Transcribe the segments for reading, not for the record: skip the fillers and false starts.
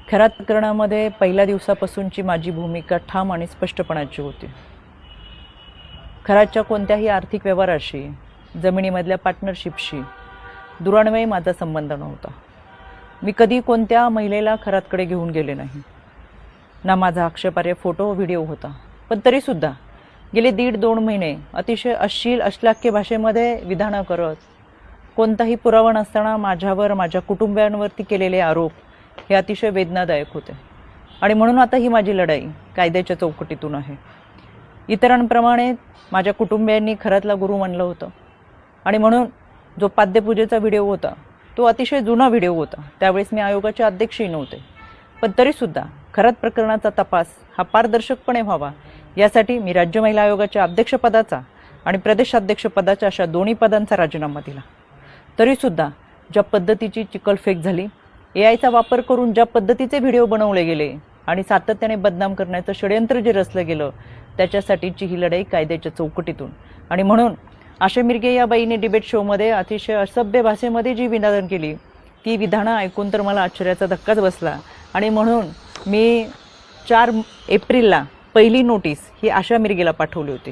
खरात प्रकरणामध्ये पहिल्या दिवसापासूनची माझी भूमिका ठाम आणि स्पष्टपणाची होती। खरातच्या कोणत्याही आर्थिक व्यवहाराशी, जमिनीमधल्या पार्टनरशिपशी दुरान्वये माझा संबंध नव्हता। मी कधी कोणत्या महिलेला खरातकडे घेऊन गेले नाही, ना माझा आक्षेपार्ह फोटो व्हिडिओ होता। पण तरीसुद्धा गेले 1.5-2 महिने अतिशय अश्लील अश्लाघ्य भाषेमध्ये विधानं करत, कोणताही पुरावा नसताना माझ्यावर माझ्या कुटुंबियांवरती केलेले आरोप हे अतिशय वेदनादायक होते। आणि म्हणून आता ही माझी लढाई कायद्याच्या चौकटीतून आहे। इतरांप्रमाणे माझ्या कुटुंबियांनी खरातला गुरु मानलं होतं आणि म्हणून जो पाद्यपूजेचा व्हिडिओ होता तो अतिशय जुना व्हिडिओ होता। त्यावेळेस मी आयोगाचे अध्यक्षही नव्हते, पण तरीसुद्धा खरात प्रकरणाचा तपास हा पारदर्शकपणे व्हावा यासाठी मी राज्य महिला आयोगाच्या अध्यक्षपदाचा आणि प्रदेशाध्यक्षपदाच्या अशा दोन्ही पदांचा राजीनामा दिला। तरीसुद्धा ज्या पद्धतीची चिखलफेक झाली, एआयचा वापर करून ज्या पद्धतीचे व्हिडिओ बनवले गेले आणि सातत्याने बदनाम करण्याचं षडयंत्र जे रचलं गेलं, त्याच्यासाठीची ही लढाई कायद्याच्या चौकटीतून। आणि म्हणून आशा मिरगे या बाईने डिबेट शोमध्ये अतिशय असभ्य भाषेमध्ये जी विधानं केली, ती विधानं ऐकून तर मला आश्चर्याचा धक्काच बसला। आणि म्हणून मी 4 एप्रिलला पहिली नोटीस ही आशा मिरगेला पाठवली होती।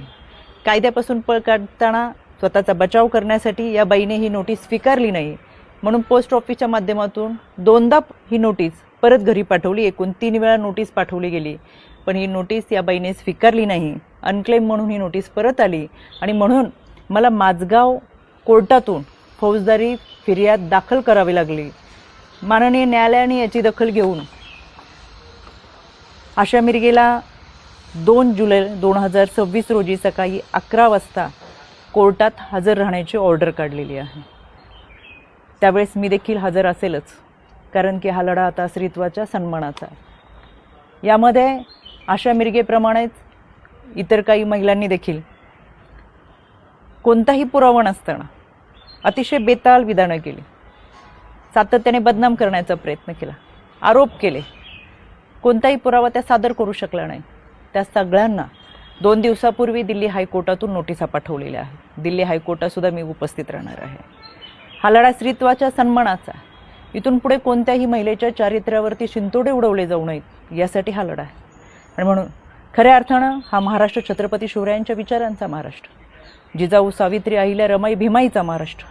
कायद्यापासून पळ काढताना स्वतःचा बचाव करण्यासाठी या बाईने ही नोटीस स्वीकारली नाही, म्हणून पोस्ट ऑफिसच्या माध्यमातून 2दा ही नोटीस परत घरी पाठवली। एकूण 3 वेळा नोटीस पाठवली गेली, पण ही नोटीस या बाईने स्वीकारली नाही। अनक्लेम म्हणून ही नोटीस परत आली आणि म्हणून मला माझगाव कोर्टातून फौजदारी फिर्याद दाखल करावी लागली। माननीय न्यायालयाने याची दखल घेऊन आशा मिरगेला 2 जुलै 2026 रोजी सकाळी 11 वाजता कोर्टात हजर राहण्याची ऑर्डर काढलेली आहे। त्यावेळेस मी देखील हजर असेलच, कारण की हा लढा आता स्त्रीत्वाच्या सन्मानाचा आहे। यामध्ये आशा मिरगेप्रमाणेच इतर काही महिलांनी देखील कोणताही पुरावा नसताना अतिशय बेताल विधानं केली, सातत्याने बदनाम करण्याचा प्रयत्न केला, आरोप केले। कोणताही पुरावा त्या सादर करू शकला नाही। त्या सगळ्यांना 2 दिवसापूर्वी दिल्ली हायकोर्टातून नोटिसा पाठवलेल्या आहेत। दिल्ली हायकोर्टातसुद्धा मी उपस्थित राहणार आहे। हा लढा स्त्रीत्वाच्या सन्मानाचा, इथून पुढे कोणत्याही महिलेच्या चारित्र्यावरती शिंतोडे उडवले जाऊ नयेत यासाठी हा लढा आहे। आणि म्हणून खऱ्या अर्थानं हा महाराष्ट्र छत्रपती शिवरायांच्या विचारांचा महाराष्ट्र, जिजाऊ सावित्री अहिल्या रमाई भीमाईचा महाराष्ट्र।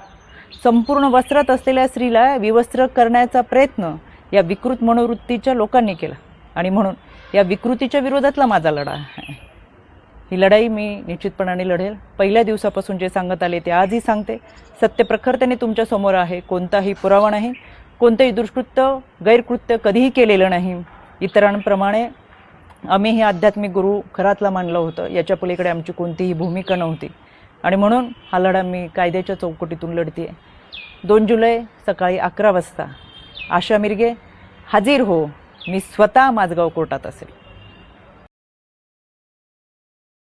संपूर्ण वस्त्रात असलेल्या स्त्रीला विवस्त्र करण्याचा प्रयत्न या विकृत मनोवृत्तीच्या लोकांनी केला आणि म्हणून या विकृतीच्या विरोधातला माझा लढा आहे। ही लढाई मी निश्चितपणाने लढेल। पहिल्या दिवसापासून जे सांगत आले ते आजही सांगते। सत्य प्रखरतेने तुमच्या समोर आहे। कोणताही पुरावा नाही, कोणतेही दुष्कृत्य गैरकृत्य कधीही केलेलं नाही। इतरांप्रमाणे आम्ही हे आध्यात्मिक गुरु खरातला मानलं होतं, याच्या पलीकडे आमची कोणतीही भूमिका नव्हती। आणि म्हणून हा लढा मी कायद्याच्या चौकटीतून लढते। 2 जुलै सकाळी 11 वाजता आशा मिरगे हाजीर हो, मी स्वतः माझगाव कोर्टात असेल।